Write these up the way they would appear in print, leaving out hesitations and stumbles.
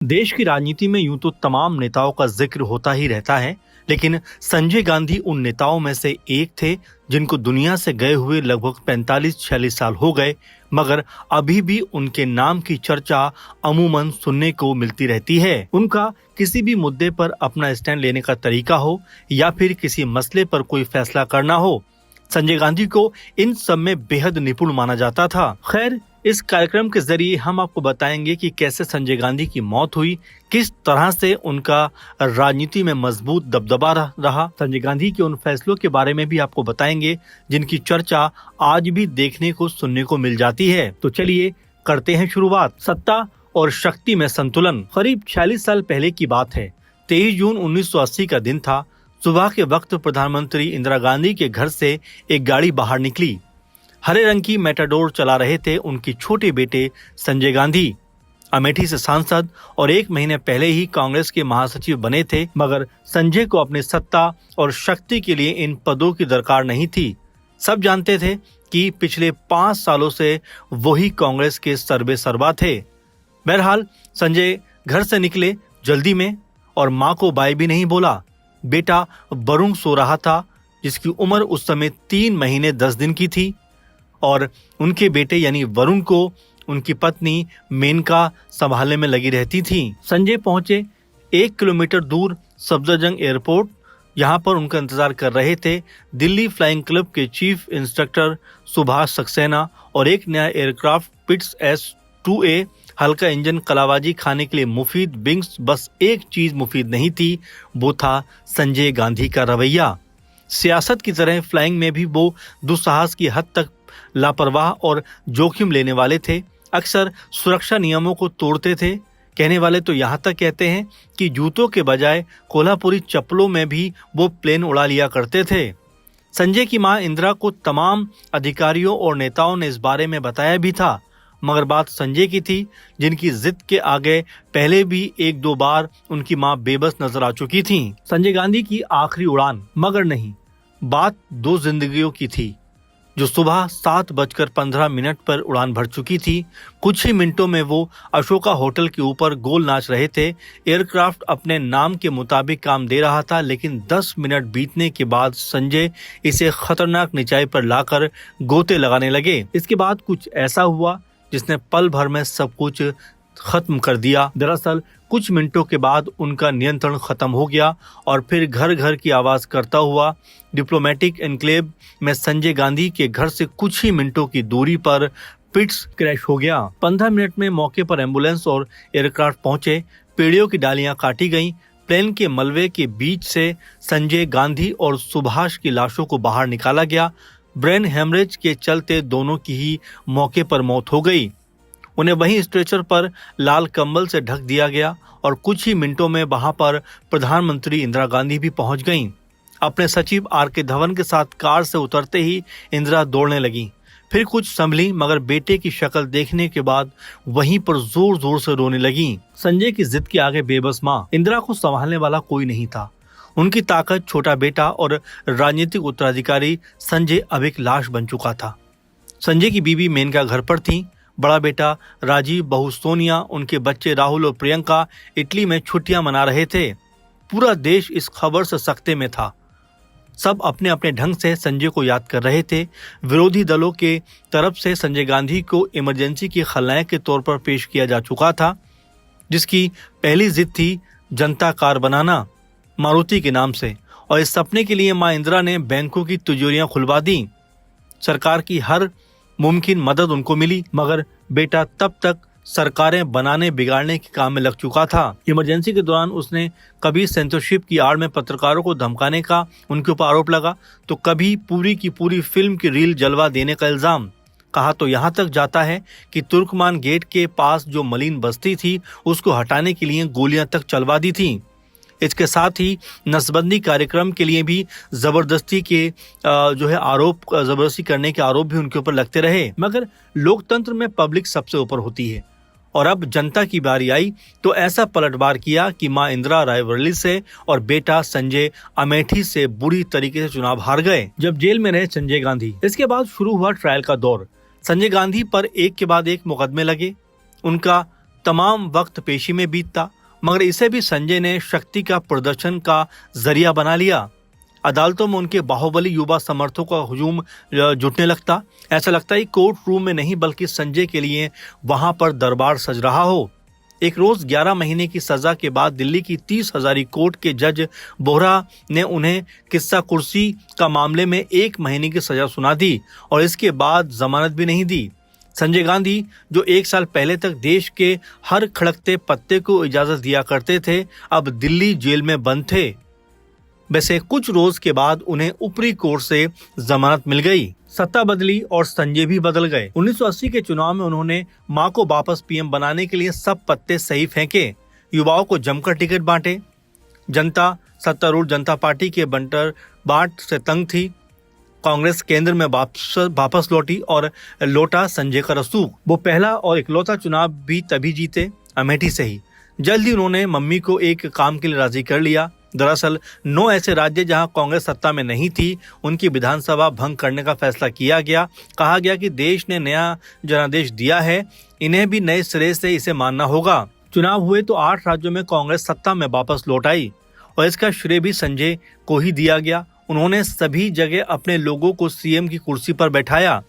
देश की राजनीति में यूं तो तमाम नेताओं का जिक्र होता ही रहता है, लेकिन संजय गांधी उन नेताओं में से एक थे जिनको दुनिया से गए हुए लगभग 45-46 साल हो गए, मगर अभी भी उनके नाम की चर्चा अमूमन सुनने को मिलती रहती है। उनका किसी भी मुद्दे पर अपना स्टैंड लेने का तरीका हो या फिर किसी मसले पर कोई फैसला करना हो, संजय गांधी को इन सब में बेहद निपुण माना जाता था। खैर, इस कार्यक्रम के जरिए हम आपको बताएंगे कि कैसे संजय गांधी की मौत हुई, किस तरह से उनका राजनीति में मजबूत दबदबा रहा। संजय गांधी के उन फैसलों के बारे में भी आपको बताएंगे जिनकी चर्चा आज भी देखने को सुनने को मिल जाती है। तो चलिए करते हैं शुरुआत। सत्ता और शक्ति में संतुलन। करीब 46 साल पहले की बात है। 23 जून 1980 का दिन था। सुबह के वक्त प्रधानमंत्री इंदिरा गांधी के घर से एक गाड़ी बाहर निकली। हरे रंग की मेटाडोर चला रहे थे उनके छोटे बेटे संजय गांधी। अमेठी से सांसद और 1 महीने पहले ही कांग्रेस के महासचिव बने थे, मगर संजय को अपनी सत्ता और शक्ति के लिए इन पदों की दरकार नहीं थी। सब जानते थे कि पिछले 5 सालों से वही कांग्रेस के सर्वेसर्वा थे। बहरहाल संजय घर से निकले जल्दी में और मां को बाय भी नहीं बोला। बेटा वरुण सो रहा था, जिसकी उम्र उस समय 3 महीने 10 दिन की थी, और उनके बेटे यानी वरुण को उनकी पत्नी मेनका संभालने में लगी रहती थी। संजय पहुंचे 1 किलोमीटर दूर सफदरजंग एयरपोर्ट। यहां पर उनका इंतजार कर रहे थे दिल्ली फ्लाइंग क्लब के चीफ इंस्ट्रक्टर सुभाष सक्सेना और एक नया एयरक्राफ्ट पिट्स S-2A हल्का इंजन कलाबाजी खाने के लिए मुफीद विंग्स। बस एक चीज मुफीद नहीं थी, वो था संजय गांधी का रवैया। सियासत की तरह फ्लाइंग में भी वो दुस्साहस की हद तक लापरवाह और जोखिम लेने वाले थे। अक्सर सुरक्षा नियमों को तोड़ते थे। कहने वाले तो यहाँ तक कहते हैं कि जूतों के बजाय कोल्हापुरी चप्पलों में भी वो प्लेन उड़ा लिया करते थे। संजय की मां इंदिरा को तमाम अधिकारियों और नेताओं ने इस बारे में बताया भी था, मगर बात संजय की थी, जिनकी जिद के आगे पहले भी 1-2 बार उनकी मां बेबस नजर आ चुकी थी। संजय गांधी की आखिरी उड़ान, मगर नहीं, बात 2 जिंदगियों की थी, जो सुबह 7:15 पर उड़ान भर चुकी थी। कुछ ही मिनटों में वो अशोका होटल के ऊपर गोल नाच रहे थे। एयरक्राफ्ट अपने नाम के मुताबिक काम दे रहा था, लेकिन 10 मिनट बीतने के बाद संजय इसे खतरनाक ऊंचाई पर लाकर गोते लगाने लगे। इसके बाद कुछ ऐसा हुआ जिसने पल भर में सब कुछ खत्म कर दिया। दरअसल कुछ मिनटों के बाद उनका नियंत्रण खत्म हो गया और फिर घर घर की आवाज करता हुआ डिप्लोमेटिक एन्क्लेव में संजय गांधी के घर से कुछ ही मिनटों की दूरी पर पिट्स क्रैश हो गया। 15 मिनट में मौके पर एम्बुलेंस और एयरक्राफ्ट पहुंचे। पेड़ों की डालियां काटी गईं। प्लेन के मलबे के बीच से संजय गांधी और सुभाष की लाशों को बाहर निकाला गया। ब्रेन हेमरेज के चलते दोनों की ही मौके पर मौत हो गई। उन्हें वहीं स्ट्रेचर पर लाल कंबल से ढक दिया गया और कुछ ही मिनटों में वहां पर प्रधानमंत्री इंदिरा गांधी भी पहुंच गईं। अपने सचिव R.K. धवन के साथ कार से उतरते ही इंदिरा दौड़ने लगी। फिर कुछ संभली, मगर बेटे की शक्ल देखने के बाद वहीं पर जोर जोर से रोने लगी। संजय की जिद के आगे बेबस मां इंदिरा को संभालने वाला कोई नहीं था। उनकी ताकत छोटा बेटा और राजनीतिक उत्तराधिकारी संजय अब एक लाश बन चुका था। संजय की बीवी मेनका घर पर थी। बड़ा बेटा राजीव, बहू सोनिया, उनके बच्चे राहुल और प्रियंका इटली में छुट्टियां मना रहे थे। पूरा देश इस खबर से सख्ते में था। सब अपने अपने ढंग से संजय को याद कर रहे थे। विरोधी दलों के तरफ से संजय गांधी को इमरजेंसी की खलनायक के तौर पर पेश किया जा चुका था, जिसकी पहली जिद थी जनता कार बनाना मारुति के नाम से, और इस सपने के लिए मां इंदिरा ने बैंकों की तिजोरियां खुलवा दी। सरकार की हर मुमकिन मदद उनको मिली, मगर बेटा तब तक सरकारें बनाने बिगाड़ने के काम में लग चुका था। इमरजेंसी के दौरान उसने कभी सेंसरशिप की आड़ में पत्रकारों को धमकाने का उनके ऊपर आरोप लगा, तो कभी पूरी की पूरी फिल्म की रील जलवा देने का इल्जाम। कहा तो यहाँ तक जाता है कि तुर्कमान गेट के पास जो मलिन बस्ती थी, उसको हटाने के लिए गोलियां तक चलवा दी थी। इसके साथ ही नसबंदी कार्यक्रम के लिए भी जबरदस्ती करने के आरोप भी उनके ऊपर लगते रहे। मगर लोकतंत्र में पब्लिक सबसे ऊपर होती है, और अब जनता की बारी आई तो ऐसा पलटवार किया कि मां इंदिरा रायबरेली से और बेटा संजय अमेठी से बुरी तरीके से चुनाव हार गए। जब जेल में रहे संजय गांधी, इसके बाद शुरू हुआ ट्रायल का दौर। संजय गांधी पर एक के बाद एक मुकदमे लगे। उनका तमाम वक्त पेशी में बीतता, मगर इसे भी संजय ने शक्ति का प्रदर्शन का जरिया बना लिया। अदालतों में उनके बाहुबली युवा समर्थकों का हुजूम जुटने लगता। ऐसा लगता है कोर्ट रूम में नहीं बल्कि संजय के लिए वहां पर दरबार सज रहा हो। एक रोज 11 महीने की सजा के बाद दिल्ली की 30 हजारी कोर्ट के जज बोहरा ने उन्हें किस्सा कुर्सी का मामले में 1 महीने की सजा सुना दी और इसके बाद जमानत भी नहीं दी। संजय गांधी, जो 1 साल पहले तक देश के हर खड़कते पत्ते को इजाजत दिया करते थे, अब दिल्ली जेल में बंद थे। वैसे कुछ रोज के बाद उन्हें ऊपरी कोर्ट से जमानत मिल गई। सत्ता बदली और संजय भी बदल गए। 1980 के चुनाव में उन्होंने मां को वापस पीएम बनाने के लिए सब पत्ते सही फेंके, युवाओं को जमकर टिकट बांटे। जनता सत्तारूढ़ जनता पार्टी के बंटर बाट से तंग थी। कांग्रेस केंद्र में वापस लौटी और लौटा संजय का रसूख। वो पहला और इकलौता चुनाव भी तभी जीते, अमेठी से ही। जल्द ही उन्होंने मम्मी को एक काम के लिए राजी कर लिया। दरअसल 9 ऐसे राज्य जहां कांग्रेस सत्ता में नहीं थी, उनकी विधानसभा भंग करने का फैसला किया गया। कहा गया कि देश ने नया जनादेश दिया है, इन्हें भी नए सिरे से इसे मानना होगा। चुनाव हुए तो 8 राज्यों में कांग्रेस सत्ता में वापस लौट आई और इसका श्रेय भी संजय को ही दिया गया। उन्होंने सभी जगह अपने लोगों को सीएम की कुर्सी पर बैठाया।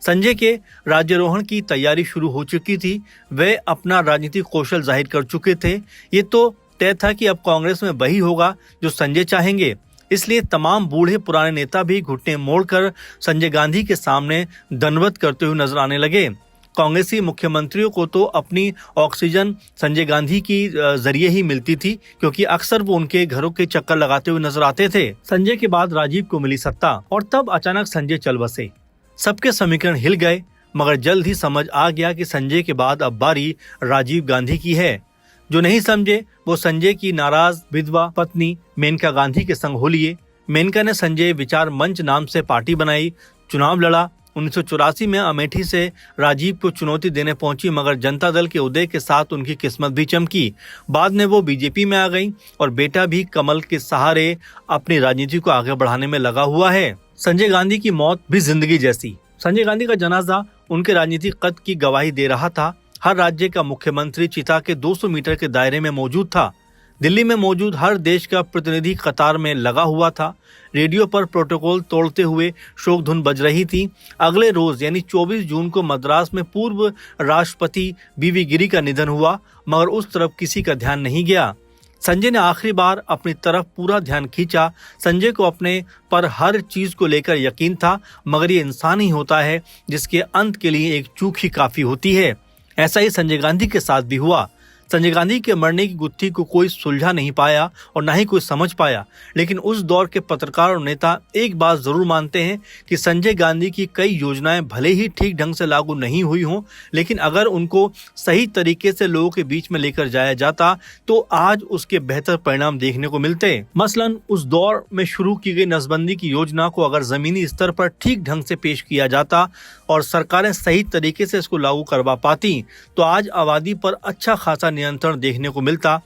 संजय के राज्यारोहण की तैयारी शुरू हो चुकी थी। वे अपना राजनीतिक कौशल जाहिर कर चुके थे। ये तो तय था कि अब कांग्रेस में वही होगा जो संजय चाहेंगे। इसलिए तमाम बूढ़े पुराने नेता भी घुटने मोड़कर संजय गांधी के सामने दंडवत करते हुए नजर आने लगे। कांग्रेसी मुख्यमंत्रियों को तो अपनी ऑक्सीजन संजय गांधी की जरिए ही मिलती थी, क्योंकि अक्सर वो उनके घरों के चक्कर लगाते हुए नजर आते थे। संजय के बाद राजीव को मिली सत्ता और तब अचानक संजय चल बसे। सबके समीकरण हिल गए, मगर जल्द ही समझ आ गया कि संजय के बाद अब बारी राजीव गांधी की है। जो नहीं समझे वो संजय की नाराज विधवा पत्नी मेनका गांधी के संग हो लिए। मेनका ने संजय विचार मंच नाम से पार्टी बनाई, चुनाव लड़ा। 1984 में अमेठी से राजीव को चुनौती देने पहुंची, मगर जनता दल के उदय के साथ उनकी किस्मत भी चमकी। बाद में वो बीजेपी में आ गई और बेटा भी कमल के सहारे अपनी राजनीति को आगे बढ़ाने में लगा हुआ है। संजय गांधी की मौत भी जिंदगी जैसी। संजय गांधी का जनाजा उनके राजनीतिक कद की गवाही दे रहा था। हर राज्य का मुख्यमंत्री चिता के 200 मीटर के दायरे में मौजूद था। दिल्ली में मौजूद हर देश का प्रतिनिधि कतार में लगा हुआ था। रेडियो पर प्रोटोकॉल तोड़ते हुए शोक धुन बज रही थी। अगले रोज यानी 24 जून को मद्रास में पूर्व राष्ट्रपति बीवी गिरी का निधन हुआ, मगर उस तरफ किसी का ध्यान नहीं गया। संजय ने आखिरी बार अपनी तरफ पूरा ध्यान खींचा। संजय को अपने पर हर चीज को लेकर यकीन था, मगर ये इंसान ही होता है जिसके अंत के लिए एक चूक ही काफी होती है। ऐसा ही संजय गांधी के साथ भी हुआ। संजय गांधी के मरने की गुत्थी को कोई सुलझा नहीं पाया और ना ही कोई समझ पाया, लेकिन उस दौर के पत्रकार और नेता एक बात जरूर मानते हैं कि संजय गांधी की कई योजनाएं भले ही ठीक ढंग से लागू नहीं हुई हों, लेकिन अगर उनको सही तरीके से लोगों के बीच में लेकर जाया जाता तो आज उसके बेहतर परिणाम देखने को मिलते। मसलन उस दौर में शुरू की गई नसबंदी की योजना को अगर जमीनी स्तर पर ठीक ढंग से पेश किया जाता और सरकारें सही तरीके से इसको लागू करवा पाती तो आज आबादी पर अच्छा खासा नियंत्रण देखने को मिलता।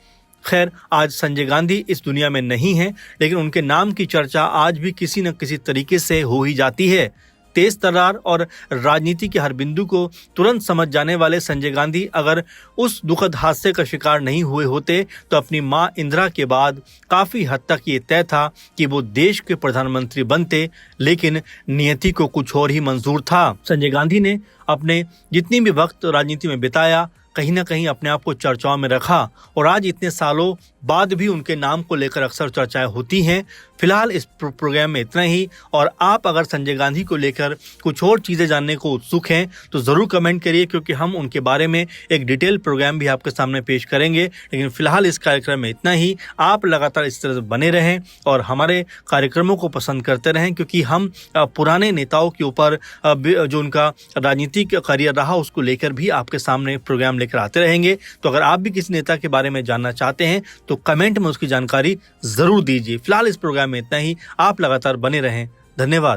खैर, आज संजय गांधी इस दुनिया में नहीं है, लेकिन उनके नाम की चर्चा आज भी किसी न किसी तरीके से हो ही जाती है। तेज तर्रार और राजनीति के हर बिंदु को तुरंत समझ जाने वाले संजय गांधी अगर उस दुखद हादसे का शिकार नहीं हुए होते तो अपनी मां इंदिरा के बाद काफी हद तक ये तय था कि वो देश के प्रधानमंत्री बनते, लेकिन नियति को कुछ और ही मंजूर था। संजय गांधी ने अपने जितनी भी वक्त राजनीति में बिताया कहीं ना कहीं अपने आप को चर्चाओं में रखा और आज इतने सालों बाद भी उनके नाम को लेकर अक्सर चर्चाएं होती हैं। फिलहाल इस प्रोग्राम में इतना ही, और आप अगर संजय गांधी को लेकर कुछ और चीज़ें जानने को उत्सुक हैं तो ज़रूर कमेंट करिए, क्योंकि हम उनके बारे में एक डिटेल प्रोग्राम भी आपके सामने पेश करेंगे। लेकिन फिलहाल इस कार्यक्रम में इतना ही। आप लगातार इस तरह से बने रहें और हमारे कार्यक्रमों को पसंद करते रहें, क्योंकि हम पुराने नेताओं के ऊपर जो उनका राजनीतिक करियर रहा उसको लेकर भी आपके सामने प्रोग्राम लेकर आते रहेंगे। तो अगर आप भी किसी नेता के बारे में जानना चाहते हैं तो कमेंट में उसकी जानकारी जरूर दीजिए। फिलहाल इस प्रोग्राम में इतना ही। आप लगातार बने रहें। धन्यवाद।